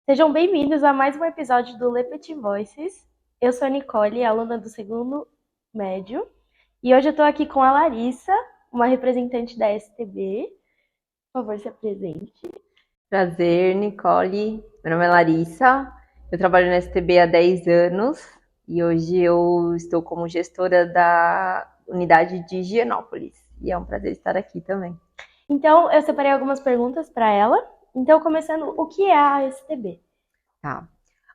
Sejam bem-vindos a mais um episódio do Le Petit Voices. Eu sou a Nicole, aluna do segundo médio, e hoje eu estou aqui com a Larissa, uma representante da STB. Por favor, se apresente. Prazer, Nicole. Meu nome é Larissa. Eu trabalho na STB há 10 anos e hoje eu estou como gestora da unidade de Higienópolis. E é um prazer estar aqui também. Então, eu separei algumas perguntas para ela. Então, começando, o que é a STB? Tá.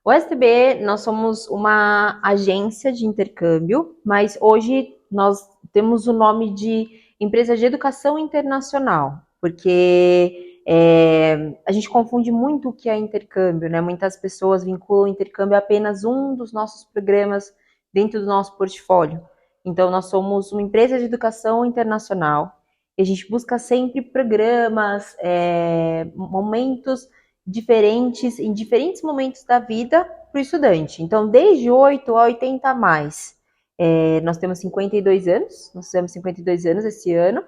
O STB, nós somos uma agência de intercâmbio, mas hoje nós temos o nome de Empresa de Educação Internacional, porque a gente confunde muito o que é intercâmbio, né? Muitas pessoas vinculam o intercâmbio a apenas um dos nossos programas dentro do nosso portfólio. Então, nós somos uma empresa de educação internacional e a gente busca sempre programas, momentos diferentes em diferentes momentos da vida para o estudante. Então, desde 8 a 80 a mais. Nós temos 52 anos, nós fizemos 52 anos esse ano,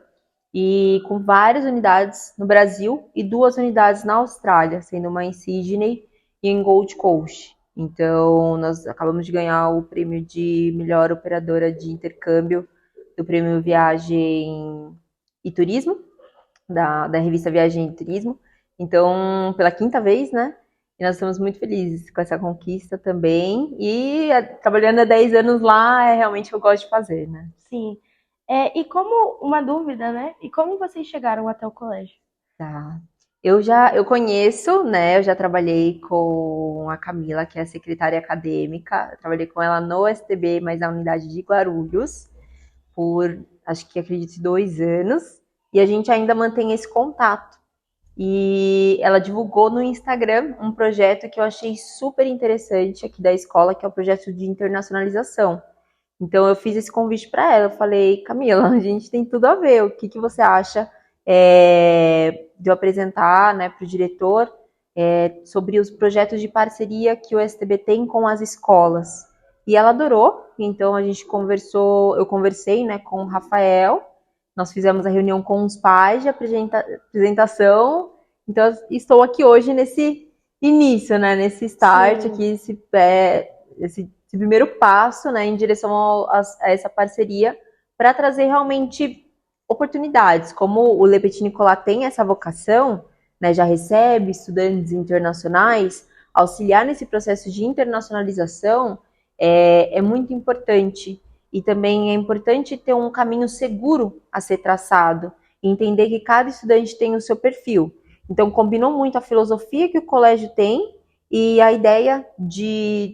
e com várias unidades no Brasil e 2 unidades na Austrália, sendo uma em Sydney e em Gold Coast. Então, nós acabamos de ganhar o prêmio de melhor operadora de intercâmbio do Prêmio Viagem e Turismo, da revista Viagem e Turismo. Então, pela quinta vez, né? E nós estamos muito felizes com essa conquista também. E trabalhando há 10 anos lá é realmente o que eu gosto de fazer, né? Sim. E como uma dúvida, né? E como vocês chegaram até o colégio? Tá. Eu conheço, né? Eu já trabalhei com a Camila, que é a secretária acadêmica. Eu trabalhei com ela no STB, mas na unidade de Guarulhos, por acho que acredito 2 anos. E a gente ainda mantém esse contato. E ela divulgou no Instagram um projeto que eu achei super interessante aqui da escola, que é o projeto de internacionalização. Então eu fiz esse convite para ela, eu falei, Camila, a gente tem tudo a ver, o que você acha de eu apresentar, né, para o diretor sobre os projetos de parceria que o STB tem com as escolas. E ela adorou, então a gente conversou, eu conversei, né, com o Rafael, nós fizemos a reunião com os pais de apresentação, então estou aqui hoje nesse início, né, nesse start Sim. aqui, esse primeiro passo, né, em direção a essa parceria para trazer realmente oportunidades. Como o Le Petit Nicolas tem essa vocação, né, já recebe estudantes internacionais, auxiliar nesse processo de internacionalização é muito importante. E também é importante ter um caminho seguro a ser traçado, e entender que cada estudante tem o seu perfil. Então, combinou muito a filosofia que o colégio tem e a ideia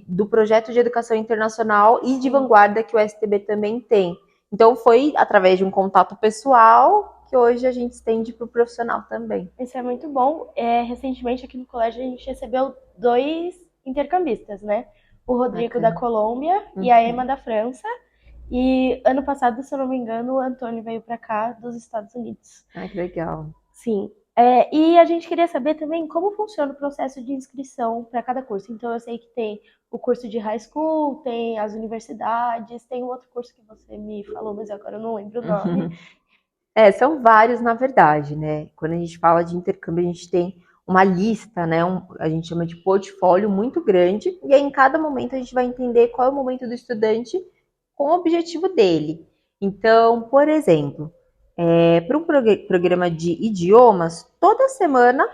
do projeto de educação internacional e de Sim. vanguarda que o STB também tem. Então, foi através de um contato pessoal que hoje a gente estende para o profissional também. Isso é muito bom. Recentemente aqui no colégio a gente recebeu dois intercambistas, né? O Rodrigo da Bacana. Colômbia e a Emma Uhum. da França. E ano passado, se eu não me engano, o Antônio veio para cá dos Estados Unidos. Ah, que legal. Sim. E a gente queria saber também como funciona o processo de inscrição para cada curso. Então, eu sei que tem o curso de high school, tem as universidades, tem um outro curso que você me falou, mas agora eu não lembro o nome. Uhum. São vários, na verdade, né? Quando a gente fala de intercâmbio, a gente tem uma lista, né? A gente chama de portfólio muito grande, e aí em cada momento a gente vai entender qual é o momento do estudante com o objetivo dele. Então, por exemplo, para um programa de idiomas, toda semana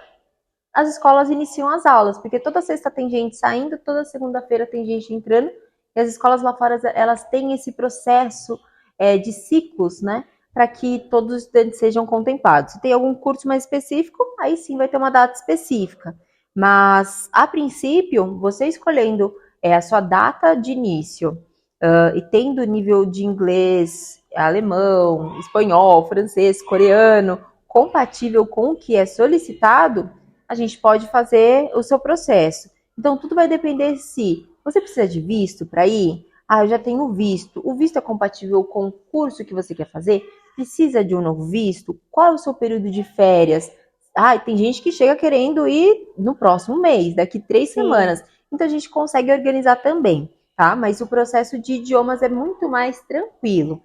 as escolas iniciam as aulas, porque toda sexta tem gente saindo, toda segunda-feira tem gente entrando, e as escolas lá fora, elas têm esse processo de ciclos, né, para que todos os estudantes sejam contemplados. Se tem algum curso mais específico, aí sim vai ter uma data específica. Mas, a princípio, você escolhendo a sua data de início e tendo nível de inglês, alemão, espanhol, francês, coreano, compatível com o que é solicitado, a gente pode fazer o seu processo. Então, tudo vai depender se você precisa de visto para ir. Ah, eu já tenho visto. O visto é compatível com o curso que você quer fazer? Precisa de um novo visto? Qual é o seu período de férias? Ah, tem gente que chega querendo ir no próximo mês, daqui 3 semanas. Sim. Então, a gente consegue organizar também, tá? Mas o processo de idiomas é muito mais tranquilo.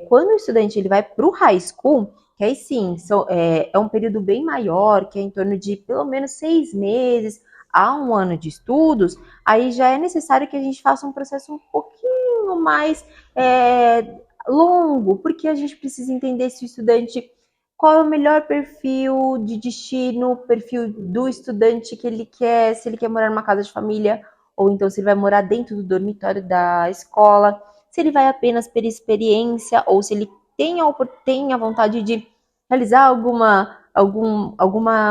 Quando o estudante ele vai para o high school, que aí sim, é um período bem maior, que é em torno de pelo menos 6 meses, a um ano de estudos, aí já é necessário que a gente faça um processo um pouquinho mais longo, porque a gente precisa entender se o estudante, qual é o melhor perfil de destino, perfil do estudante que ele quer, se ele quer morar numa casa de família, ou então se ele vai morar dentro do dormitório da escola, se ele vai apenas per experiência, ou se ele tem a vontade de realizar alguma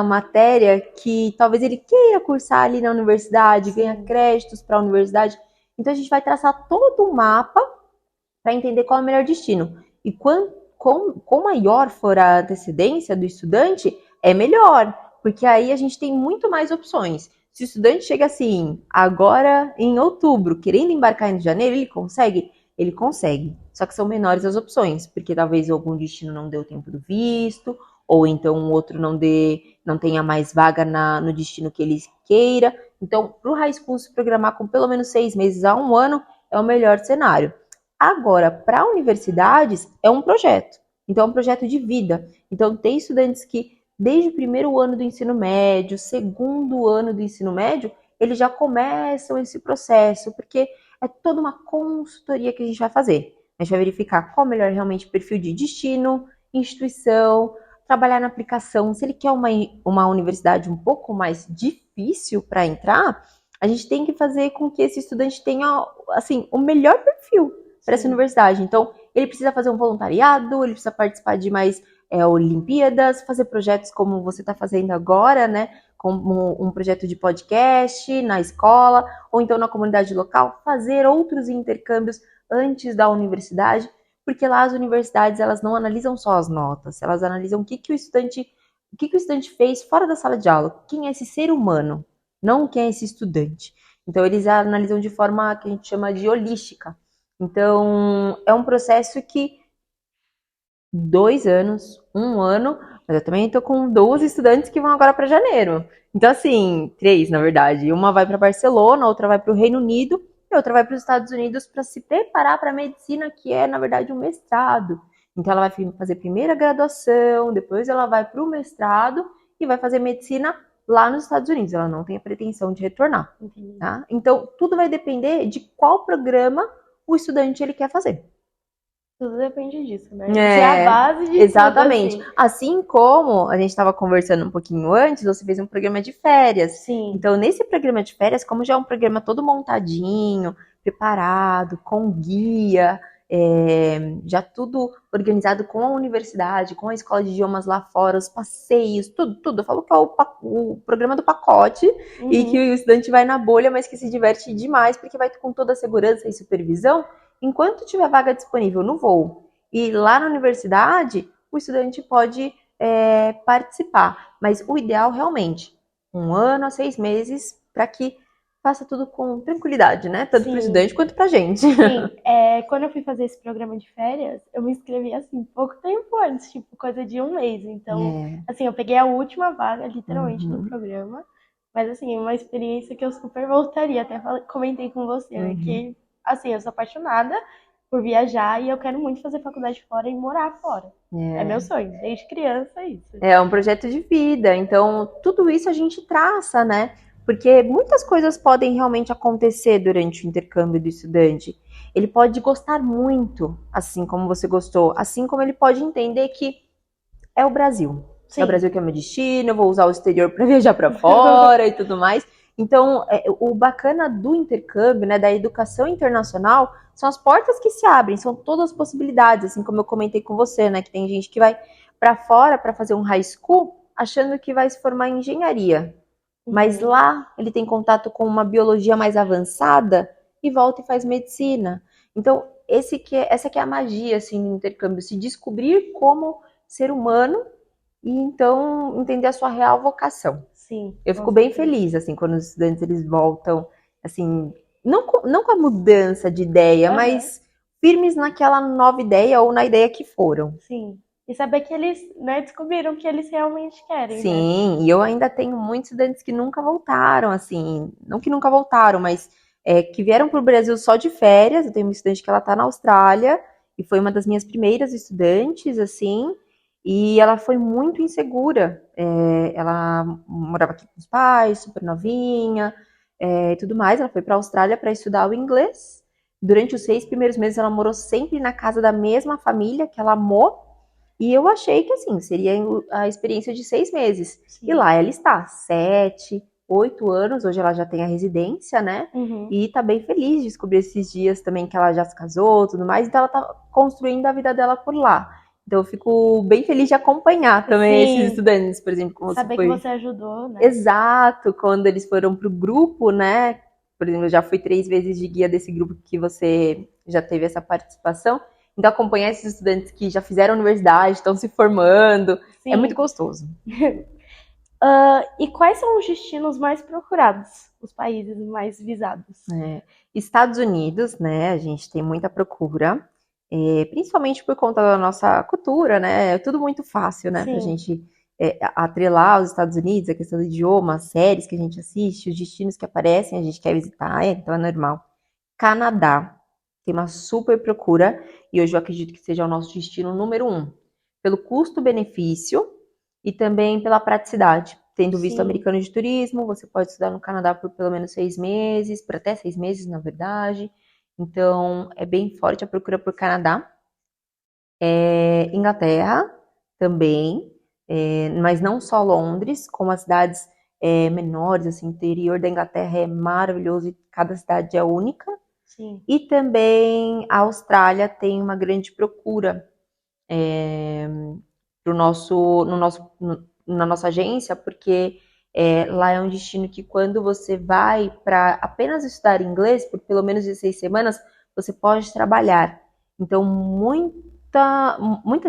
matéria que talvez ele queira cursar ali na universidade, ganhar créditos para a universidade. Então a gente vai traçar todo um mapa para entender qual é o melhor destino. E com maior for a antecedência do estudante, é melhor, porque aí a gente tem muito mais opções. Se o estudante chega assim, agora em outubro, querendo embarcar em janeiro, ele consegue? Ele consegue. Só que são menores as opções, porque talvez algum destino não deu tempo do visto, ou então o outro não tenha mais vaga no destino que ele queira. Então, para o high school se programar com pelo menos 6 meses a um ano, é o melhor cenário. Agora, para universidades, é um projeto. Então, é um projeto de vida. Então, tem estudantes que, desde o primeiro ano do ensino médio, segundo ano do ensino médio, eles já começam esse processo, porque é toda uma consultoria que a gente vai fazer. A gente vai verificar qual é o melhor realmente perfil de destino, instituição, trabalhar na aplicação. Se ele quer uma universidade um pouco mais difícil para entrar, a gente tem que fazer com que esse estudante tenha, assim, o melhor perfil para essa universidade. Então, ele precisa fazer um voluntariado, ele precisa participar de mais Olimpíadas, fazer projetos como você está fazendo agora, né? Como um projeto de podcast na escola, ou então na comunidade local, fazer outros intercâmbios antes da universidade, porque lá as universidades elas não analisam só as notas, elas analisam o que o estudante fez fora da sala de aula, quem é esse ser humano, não quem é esse estudante. Então, eles analisam de forma que a gente chama de holística. Então, é um processo que 2 anos, 1 ano, mas eu também estou com 12 estudantes que vão agora para janeiro. Então, assim, 3, na verdade. Uma vai para Barcelona, outra vai para o Reino Unido e outra vai para os Estados Unidos para se preparar para a medicina, que é, na verdade, um mestrado. Então, ela vai fazer primeira graduação, depois ela vai para o mestrado e vai fazer medicina lá nos Estados Unidos. Ela não tem a pretensão de retornar. Tá? Então, tudo vai depender de qual programa o estudante ele quer fazer. Tudo depende disso, né? É a base de exatamente. tudo, assim. Assim como a gente estava conversando um pouquinho antes, você fez um programa de férias. Sim. Então, nesse programa de férias, como já é um programa todo montadinho, preparado, com guia, já tudo organizado com a universidade, com a escola de idiomas lá fora, os passeios, tudo. Eu falo que é o programa do pacote e que o estudante vai na bolha, mas que se diverte demais, porque vai com toda a segurança e supervisão. Enquanto tiver vaga disponível no voo e lá na universidade, o estudante pode participar. Mas o ideal, realmente, 1 ano a 6 meses, para que faça tudo com tranquilidade, né? Tanto para o estudante quanto para a gente. Sim, quando eu fui fazer esse programa de férias, eu me inscrevi, assim, pouco tempo antes, tipo, coisa de 1 mês. Então, assim, eu peguei a última vaga, literalmente, do programa. Mas, assim, é uma experiência que eu super voltaria. Até comentei com você, né? Que, assim, eu sou apaixonada por viajar e eu quero muito fazer faculdade fora e morar fora. É meu sonho, desde criança é isso. É um projeto de vida, então tudo isso a gente traça, né? Porque muitas coisas podem realmente acontecer durante o intercâmbio do estudante. Ele pode gostar muito, assim como você gostou, assim como ele pode entender que é o Brasil. Sim. É o Brasil que é meu destino, eu vou usar o exterior para viajar para fora e tudo mais. Então, o bacana do intercâmbio, né, da educação internacional, são as portas que se abrem, são todas as possibilidades, assim como eu comentei com você, né, que tem gente que vai para fora para fazer um high school achando que vai se formar em engenharia. Mas lá ele tem contato com uma biologia mais avançada e volta e faz medicina. Então, essa que é a magia, assim, do intercâmbio, se descobrir como ser humano e então entender a sua real vocação. Sim. Eu fico bem feliz, assim, quando os estudantes eles voltam, assim, não com a mudança de ideia, mas firmes naquela nova ideia ou na ideia que foram. Sim. E saber que eles, né, descobriram o que eles realmente querem. Sim, né? E eu ainda tenho muitos estudantes que nunca voltaram, assim, não que nunca voltaram, mas que vieram para o Brasil só de férias. Eu tenho uma estudante que ela está na Austrália e foi uma das minhas primeiras estudantes, assim, E ela foi muito insegura. Ela morava aqui com os pais, super novinha, e tudo mais. Ela foi para a Austrália para estudar o inglês. Durante os 6 primeiros meses, ela morou sempre na casa da mesma família que ela amou. E eu achei que, assim, seria a experiência de 6 meses. E Sim. lá ela está, 7, 8 anos. Hoje ela já tem a residência, né? Uhum. E tá bem feliz de descobrir esses dias também que ela já se casou, tudo mais. Então ela tá construindo a vida dela por lá. Então eu fico bem feliz de acompanhar também esses Sim, estudantes, por exemplo, como você saber que foi. você ajudou, né? Exato, quando eles foram pro grupo, né? Por exemplo, eu já fui 3 vezes de guia desse grupo que você já teve essa participação. Então acompanhar esses estudantes que já fizeram universidade, estão se formando, é muito Sim. gostoso. E quais são os destinos mais procurados? Os países mais visados? Estados Unidos, né? A gente tem muita procura, principalmente por conta da nossa cultura, né? É tudo muito fácil, né? Pra Sim, gente atrelar os Estados Unidos, a questão do idioma, as séries que a gente assiste, os destinos que aparecem, a gente quer visitar, então é normal. Canadá tem uma super procura e hoje eu acredito que seja o nosso destino número um, pelo custo-benefício e também pela praticidade. Tendo visto sim. americano de turismo, você pode estudar no Canadá por pelo menos 6 meses, por até 6 meses, na verdade. Então, é bem forte a procura por Canadá. Inglaterra também, mas não só Londres, como as cidades menores, assim, o interior da Inglaterra é maravilhoso e cada cidade é única. Sim. E também a Austrália tem uma grande procura pro nosso, no nosso, na nossa agência, porque lá é um destino que quando você vai para apenas estudar inglês, por pelo menos 16 semanas, você pode trabalhar. Então, muita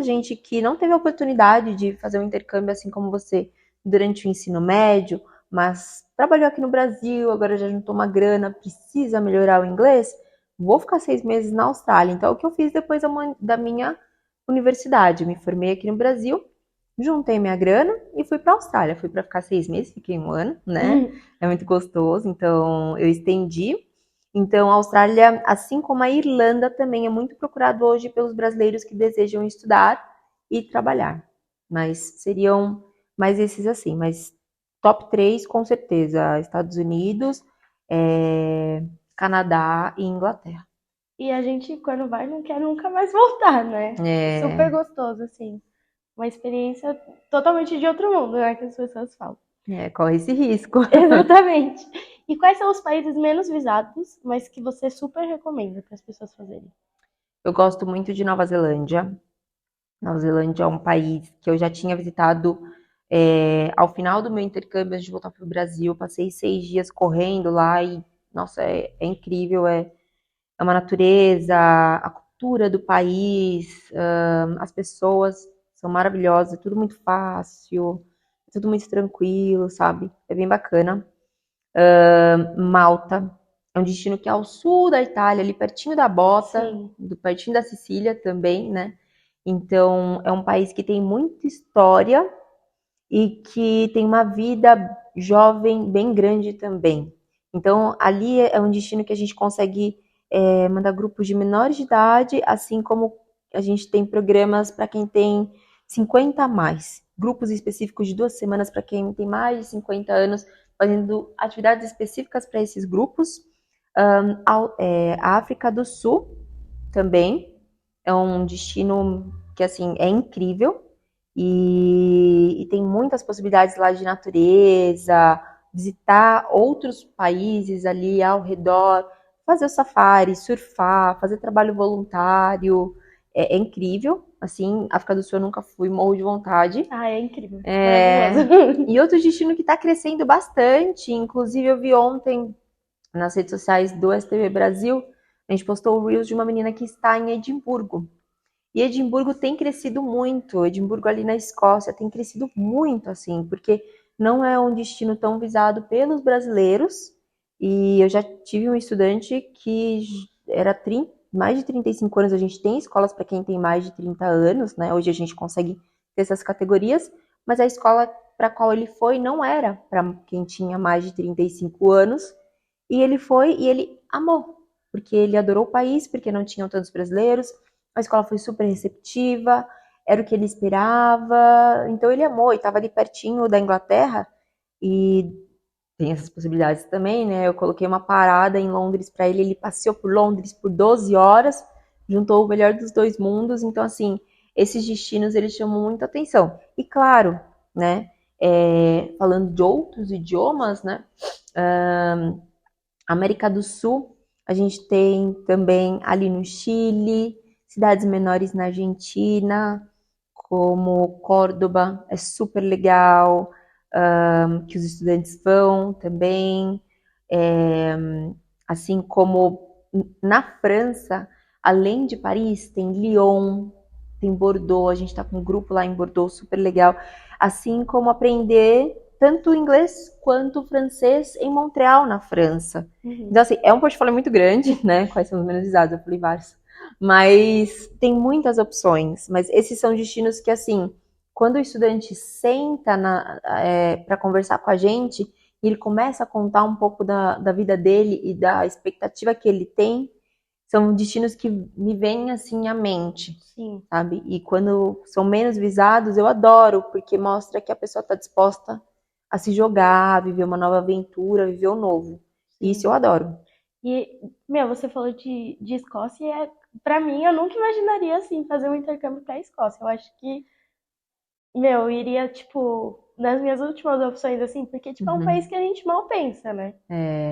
gente que não teve a oportunidade de fazer um intercâmbio assim como você durante o ensino médio, mas trabalhou aqui no Brasil, agora já juntou uma grana, precisa melhorar o inglês, vou ficar 6 meses na Austrália. Então, é o que eu fiz depois da minha universidade. Me formei aqui no Brasil, juntei minha grana e fui para a Austrália. Fui para ficar 6 meses, fiquei um ano, né? É muito gostoso, então eu estendi. Então, a Austrália, assim como a Irlanda, também é muito procurado hoje pelos brasileiros que desejam estudar e trabalhar. Mas seriam mais esses assim, mas top 3 com certeza, Estados Unidos, Canadá e Inglaterra. E a gente, quando vai, não quer nunca mais voltar, né? É super É, gostoso, assim. Uma experiência totalmente de outro mundo, né? Que as pessoas falam. corre esse risco. Exatamente. E quais são os países menos visados, mas que você super recomenda para as pessoas fazerem? Eu gosto muito de Nova Zelândia. Nova Zelândia é um país que eu já tinha visitado ao final do meu intercâmbio antes de voltar para o Brasil. Eu passei 6 dias correndo lá e, nossa, é incrível. É uma natureza, a cultura do país, as pessoas são maravilhosas, é tudo muito fácil, é tudo muito tranquilo, sabe? É bem bacana. Malta é um destino que é ao sul da Itália, ali pertinho da Bota, Sim, pertinho da Sicília também, né? Então, é um país que tem muita história e que tem uma vida jovem bem grande também. Então, ali é um destino que a gente consegue mandar grupos de menores de idade, assim como a gente tem programas para quem tem 50 a mais. Grupos específicos de 2 semanas para quem tem mais de 50 anos, fazendo atividades específicas para esses grupos. A África do Sul também é um destino que assim é incrível e tem muitas possibilidades lá de natureza, visitar outros países ali ao redor, fazer o safari, surfar, fazer trabalho voluntário, é incrível. Assim, África do Sul eu nunca fui, morro de vontade. ah, é incrível, maravilhoso. E outro destino que está crescendo bastante, inclusive eu vi ontem nas redes sociais do STV Brasil, a gente postou o Reels de uma menina que está em Edimburgo. E Edimburgo tem crescido muito, Edimburgo ali na Escócia tem crescido muito, assim, porque não é um destino tão visado pelos brasileiros. E eu já tive um estudante que era mais de 35 anos, a gente tem escolas para quem tem mais de 30 anos, né? Hoje a gente consegue ter essas categorias, mas a escola para a qual ele foi não era para quem tinha mais de 35 anos, e ele foi e ele amou, porque ele adorou o país, porque não tinham tantos brasileiros, a escola foi super receptiva, era o que ele esperava, então ele amou, e estava ali pertinho da Inglaterra, e tem essas possibilidades também, né? Eu coloquei uma parada em Londres para ele, ele passeou por Londres por 12 horas, juntou o melhor dos dois mundos, então assim, esses destinos eles chamam muita atenção. E claro, né, falando de outros idiomas, né, América do Sul, a gente tem também ali no Chile, cidades menores na Argentina, como Córdoba, é super legal, que os estudantes vão também, é, assim como na França, além de Paris, tem Lyon, tem Bordeaux, a gente está com um grupo lá em Bordeaux super legal, assim como aprender tanto inglês quanto francês em Montreal, na França. Então, assim, é um portfólio muito grande, né? Quais são os menos visados? Eu falei vários. Mas tem muitas opções. Mas esses são destinos que, assim, quando o estudante senta para conversar com a gente, e ele começa a contar um pouco da vida dele e da expectativa que ele tem, são destinos que me vêm assim à mente, Sim. sabe? E quando são menos visados, eu adoro, porque mostra que a pessoa está disposta a se jogar, a viver uma nova aventura, viver o novo. Sim. Isso eu adoro. E, meu, você falou de Escócia, e pra mim, eu nunca imaginaria, assim, fazer um intercâmbio pra Escócia. Eu acho que, meu, eu iria, tipo, nas minhas últimas opções, assim, porque, tipo, é um país que a gente mal pensa, né?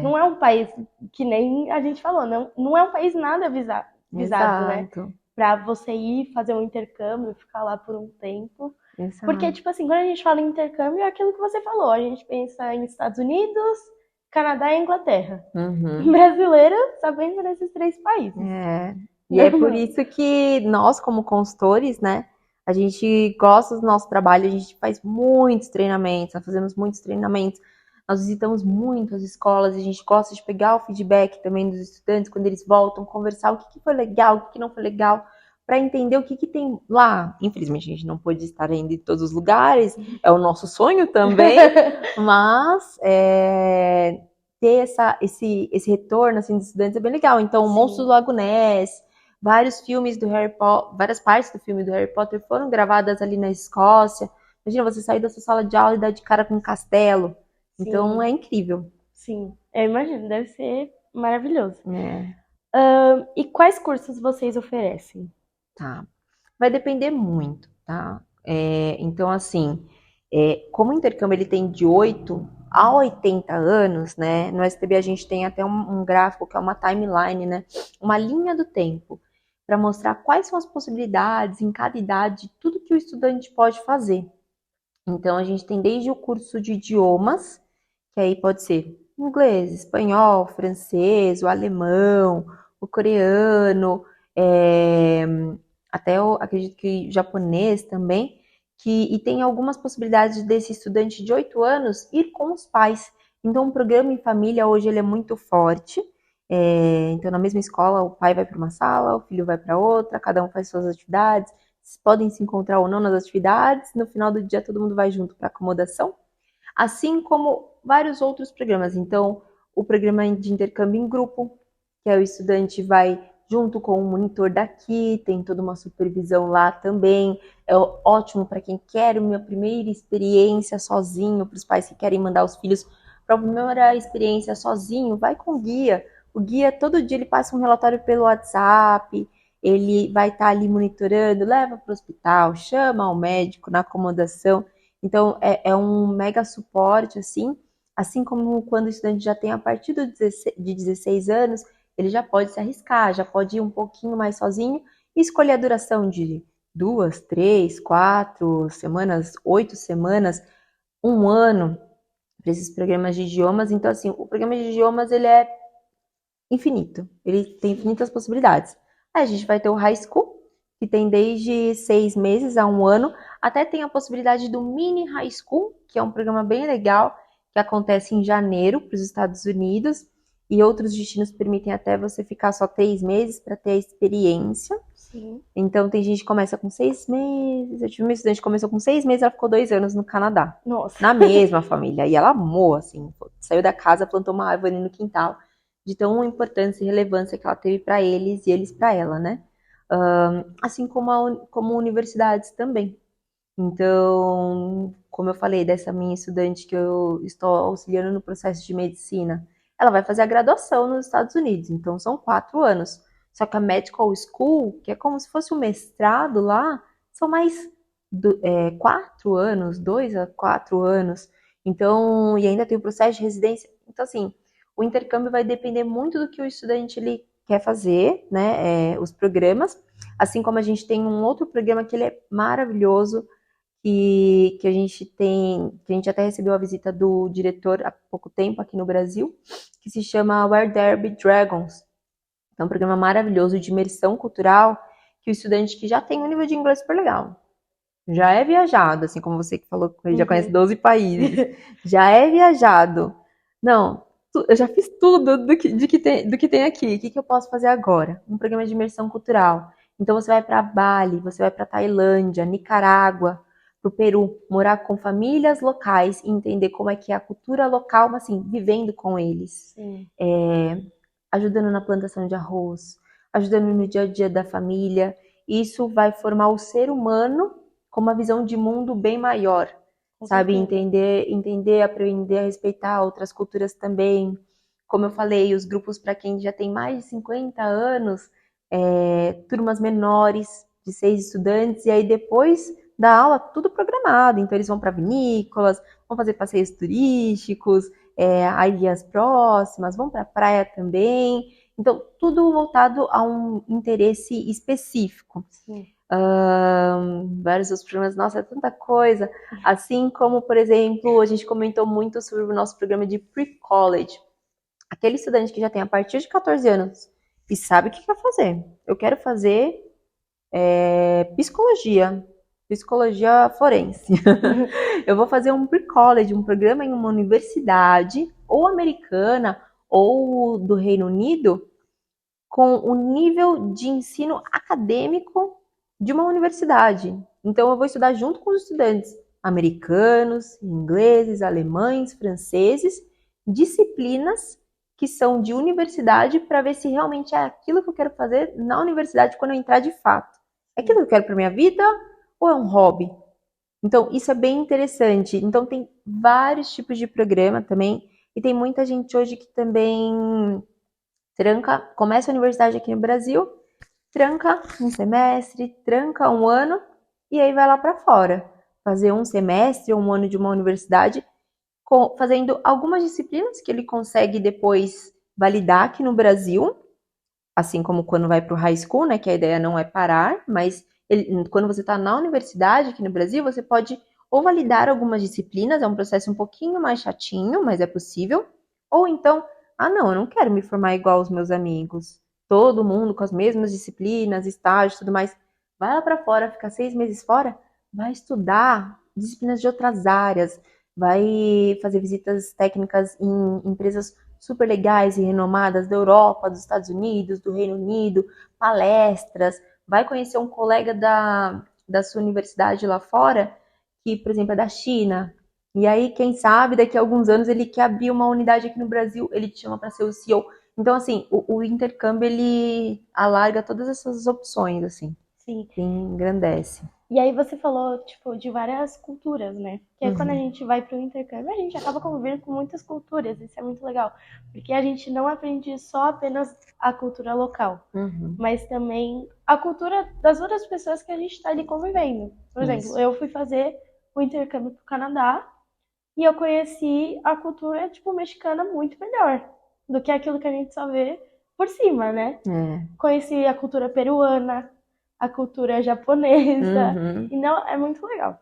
Não é um país que nem a gente falou, não é um país nada visado, né? Exato. Pra você ir fazer um intercâmbio, ficar lá por um tempo. Porque, Exato. tipo assim, quando a gente fala em intercâmbio, é aquilo que você falou. A gente pensa em Estados Unidos, Canadá e Inglaterra. Uhum. Brasileira só pensa nesses três países. É. E é por Não. isso que nós, como consultores, né, a gente gosta do nosso trabalho, a gente faz muitos treinamentos, nós fazemos muitos treinamentos, nós visitamos muito as escolas, a gente gosta de pegar o feedback também dos estudantes quando eles voltam, conversar o que foi legal, o que não foi legal, para entender o que tem lá. Infelizmente, a gente não pôde estar ainda em todos os lugares, é o nosso sonho também, mas ter esse retorno assim, dos estudantes é bem legal. Então, o Monstro do Lago Ness, vários filmes do Harry Potter, várias partes do filme do Harry Potter foram gravadas ali na Escócia. Imagina você sair da sua sala de aula e dar de cara com um castelo. Então, Sim, é incrível. sim. Eu imagino, deve ser maravilhoso. É, E quais cursos vocês oferecem? tá. Vai depender muito, tá? Então, assim, como o intercâmbio ele tem de 8 a 80 anos, né? No STB a gente tem até um gráfico que é uma timeline, né? Uma linha do tempo, para mostrar quais são as possibilidades em cada idade, tudo que o estudante pode fazer. Então, a gente tem desde o curso de idiomas, que aí pode ser inglês, espanhol, francês, o alemão, o coreano, é, até eu acredito que japonês também, e tem algumas possibilidades desse estudante de 8 anos ir com os pais. Então, o programa em família hoje ele é muito forte. Então, na mesma escola, o pai vai para uma sala, o filho vai para outra, cada um faz suas atividades. Vocês podem se encontrar ou não nas atividades. No final do dia, todo mundo vai junto para acomodação. Assim como vários outros programas. Então, o programa de intercâmbio em grupo, que é o estudante vai junto com o monitor daqui, tem toda uma supervisão lá também. É ótimo para quem quer uma primeira experiência sozinho, para os pais que querem mandar os filhos para a primeira experiência sozinho, vai com o guia. O guia, todo dia, ele passa um relatório pelo WhatsApp, ele vai estar ali monitorando, leva para o hospital, chama o médico na acomodação. Então, é um mega suporte, assim como quando o estudante já tem a partir de 16 anos, ele já pode se arriscar, já pode ir um pouquinho mais sozinho e escolher a duração de 2, 3, 4 semanas, 8 semanas, um ano para esses programas de idiomas. Então, assim, o programa de idiomas, ele é infinito, ele tem infinitas possibilidades. Aí a gente vai ter o High School, que tem desde 6 meses a um ano, até tem a possibilidade do Mini High School, que é um programa bem legal, que acontece em janeiro para os Estados Unidos, e outros destinos permitem até você ficar só 3 meses para ter a experiência. Sim. Então tem gente que começa com 6 meses, eu tive uma estudante que começou com 6 meses, ela ficou 2 anos no Canadá, Nossa. na mesma família, e ela amou, assim, saiu da casa, plantou uma árvore no quintal, de tão importância e relevância que ela teve para eles e eles para ela, né? assim como universidades também. Então, como eu falei dessa minha estudante que eu estou auxiliando no processo de medicina, ela vai fazer a graduação nos Estados Unidos, então são 4 anos. Só que a Medical School, que é como se fosse um mestrado lá, são mais 4 anos, 2 a 4 anos. Então, e ainda tem o processo de residência. Então, assim, o intercâmbio vai depender muito do que o estudante ele quer fazer, né? Os programas. Assim como a gente tem um outro programa que ele é maravilhoso, que a gente até recebeu a visita do diretor há pouco tempo aqui no Brasil, que se chama Where There Be Dragons. É um programa maravilhoso de imersão cultural, que o estudante que já tem um nível de inglês super legal, já é viajado, assim como você que falou que ele já conhece 12 países, já é viajado. Não, eu já fiz tudo do que tem aqui. O que eu posso fazer agora? Um programa de imersão cultural. Então você vai para Bali, você vai para Tailândia, Nicarágua, para o Peru, morar com famílias locais e entender como é que é a cultura local, mas assim, vivendo com eles. Sim. Ajudando na plantação de arroz, ajudando no dia a dia da família. Isso vai formar o ser humano com uma visão de mundo bem maior, Com sabe? certeza. Entender, aprender a respeitar outras culturas também. Como eu falei, os grupos para quem já tem mais de 50 anos, turmas menores, de 6 estudantes, e aí depois da aula, tudo programado. Então, eles vão para vinícolas, vão fazer passeios turísticos, a ilhas próximas, vão para a praia também. Então, tudo voltado a um interesse específico. Sim. Vários dos programas, nossa, é tanta coisa. Assim como, por exemplo, a gente comentou muito sobre o nosso programa de pre-college. Aquele estudante que já tem a partir de 14 anos e sabe o que quer fazer. Eu quero fazer psicologia forense. Eu vou fazer um pre-college, um programa em uma universidade, ou americana, ou do Reino Unido, com o nível de ensino acadêmico de uma universidade. Então, eu vou estudar junto com os estudantes americanos, ingleses, alemães, franceses, disciplinas que são de universidade para ver se realmente é aquilo que eu quero fazer na universidade quando eu entrar de fato. É aquilo que eu quero para minha vida ou é um hobby? Então, isso é bem interessante. Então, tem vários tipos de programa também. E tem muita gente hoje que também começa a universidade aqui no Brasil, tranca um semestre, tranca um ano e aí vai lá para fora. Fazer um semestre ou um ano de uma universidade, fazendo algumas disciplinas que ele consegue depois validar aqui no Brasil, assim como quando vai para o high school, né, que a ideia não é parar, mas quando você está na universidade aqui no Brasil, você pode ou validar algumas disciplinas, é um processo um pouquinho mais chatinho, mas é possível, ou então, não, eu não quero me formar igual os meus amigos, todo mundo com as mesmas disciplinas, estágios, tudo mais. Vai lá para fora, fica 6 meses fora, vai estudar disciplinas de outras áreas, vai fazer visitas técnicas em empresas super legais e renomadas da Europa, dos Estados Unidos, do Reino Unido, palestras, vai conhecer um colega da sua universidade lá fora, que, por exemplo, é da China. E aí, quem sabe, daqui a alguns anos ele quer abrir uma unidade aqui no Brasil, ele te chama para ser o CEO. Então, assim, o intercâmbio, ele alarga todas essas opções, assim. Sim. Engrandece. E aí você falou, tipo, de várias culturas, né? Que aí quando a gente vai para o intercâmbio, a gente acaba convivendo com muitas culturas. Isso é muito legal. Porque a gente não aprende só apenas a cultura local, mas também a cultura das outras pessoas que a gente está ali convivendo. Por exemplo, eu fui fazer o intercâmbio para o Canadá e eu conheci a cultura, tipo, mexicana muito melhor do que aquilo que a gente só vê por cima, né? Conheci a cultura peruana, a cultura japonesa. E não, é muito legal.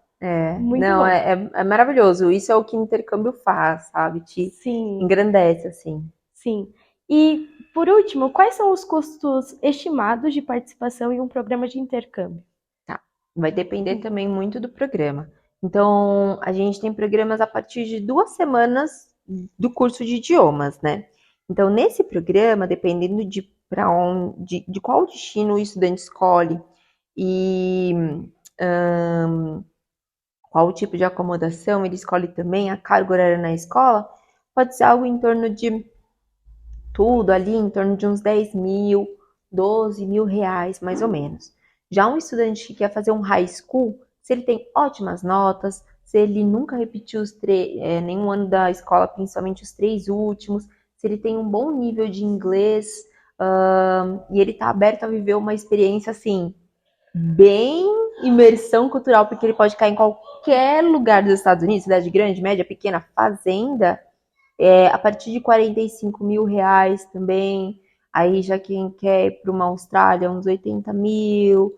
Muito não, bom. É maravilhoso. Isso é o que o intercâmbio faz, sabe? Te engrandece, assim. Sim. E, por último, quais são os custos estimados de participação em um programa de intercâmbio? Tá. Vai depender também muito do programa. Então, a gente tem programas a partir de 2 semanas do curso de idiomas, né? Então, nesse programa, dependendo de qual destino o estudante escolhe e qual tipo de acomodação ele escolhe também, a carga horária na escola, pode ser algo em torno de tudo ali, em torno de uns 10 mil R$ 12.000, mais ou menos. Já um estudante que quer fazer um high school, se ele tem ótimas notas, se ele nunca repetiu nenhum ano da escola, principalmente os 3 últimos, se ele tem um bom nível de inglês, e ele está aberto a viver uma experiência assim, bem imersão cultural, porque ele pode cair em qualquer lugar dos Estados Unidos, cidade grande, média, pequena, fazenda, a partir de R$ 45.000 também. Aí já quem quer ir para uma Austrália, uns 80 mil,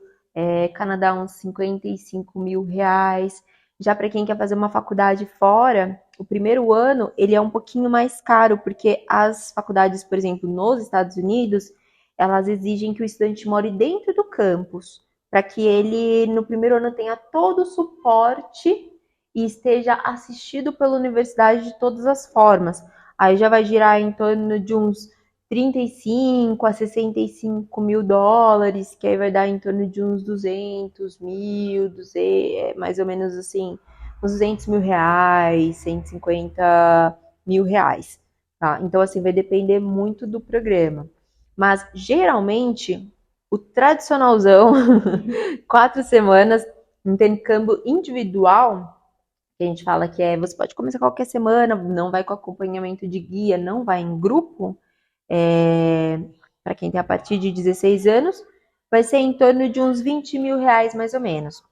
Canadá, uns R$ 55.000. Já para quem quer fazer uma faculdade fora, o primeiro ano ele é um pouquinho mais caro, porque as faculdades, por exemplo, nos Estados Unidos, elas exigem que o estudante more dentro do campus, para que ele, no primeiro ano, tenha todo o suporte e esteja assistido pela universidade de todas as formas. Aí já vai girar em torno de uns 35 a 65 mil dólares, que aí vai dar em torno de uns 200 mil, mais ou menos assim, uns R$ 200.000, R$ 150.000, tá? Então, assim, vai depender muito do programa. Mas, geralmente, o tradicionalzão, 4 semanas, intercâmbio individual, que a gente fala que você pode começar qualquer semana, não vai com acompanhamento de guia, não vai em grupo, para quem tem a partir de 16 anos, vai ser em torno de uns R$ 20.000, mais ou menos.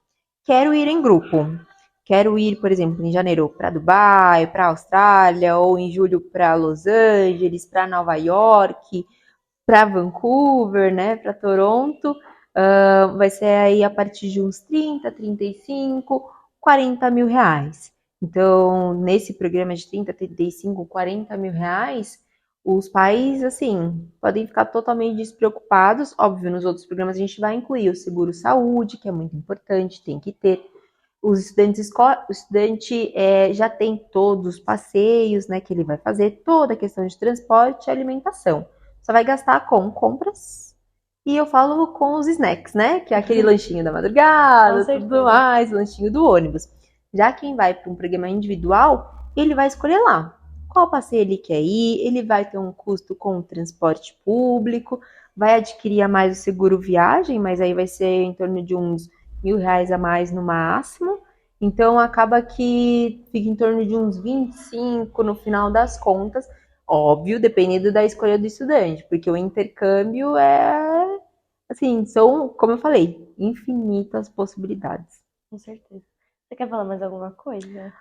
Quero ir em grupo. Quero ir, por exemplo, em janeiro para Dubai, para Austrália, ou em julho para Los Angeles, para Nova York, para Vancouver, né, para Toronto. Vai ser aí a partir de uns 30, 35, R$ 40.000. Então, nesse programa de 30, 35, R$ 40.000, os pais, assim, podem ficar totalmente despreocupados. Óbvio, nos outros programas a gente vai incluir o seguro-saúde, que é muito importante, tem que ter. O estudante já tem todos os passeios, né, que ele vai fazer, toda a questão de transporte e alimentação. Só vai gastar com compras. E eu falo com os snacks, né? Que é aquele lanchinho da madrugada, tudo mais, lanchinho do ônibus. Já quem vai para um programa individual, ele vai escolher lá qual passeio ele quer ir, ele vai ter um custo com o transporte público, vai adquirir a mais o seguro viagem, mas aí vai ser em torno de uns R$ 1.000 a mais no máximo. Então acaba que fica em torno de uns 25 no final das contas. Óbvio, dependendo da escolha do estudante, porque o intercâmbio assim, são, como eu falei, infinitas possibilidades. Com certeza. Você quer falar mais alguma coisa?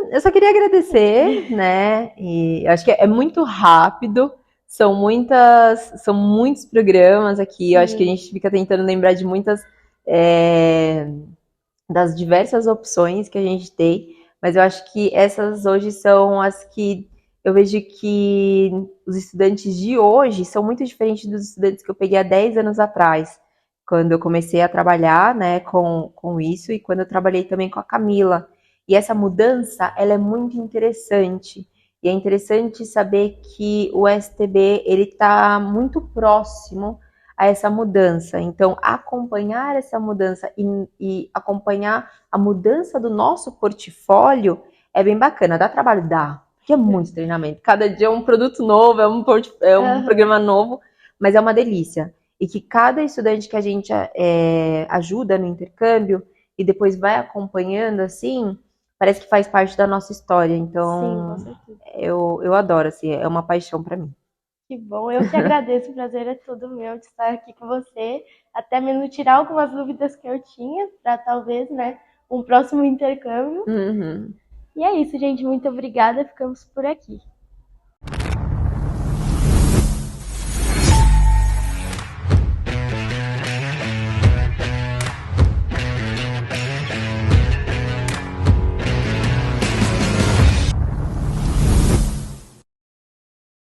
Eu só queria agradecer, né? E acho que é muito rápido, são muitos programas aqui. Eu acho que a gente fica tentando lembrar de muitas das diversas opções que a gente tem, mas eu acho que essas hoje são as que eu vejo que os estudantes de hoje são muito diferentes dos estudantes que eu peguei há 10 anos atrás, quando eu comecei a trabalhar, né, com isso, e quando eu trabalhei também com a Camila. E essa mudança, ela é muito interessante. E é interessante saber que o STB, ele está muito próximo a essa mudança. Então, acompanhar essa mudança e acompanhar a mudança do nosso portfólio é bem bacana. Dá trabalho? Dá. Porque é muito treinamento. Cada dia é um produto novo, é um programa novo, mas é uma delícia. E que cada estudante que a gente ajuda no intercâmbio e depois vai acompanhando assim, parece que faz parte da nossa história. Então, sim, com certeza. Eu adoro, assim, é uma paixão para mim. Que bom, eu que agradeço, o prazer é todo meu de estar aqui com você, até mesmo tirar algumas dúvidas que eu tinha, para talvez, né, um próximo intercâmbio. Uhum. E é isso, gente, muito obrigada, ficamos por aqui.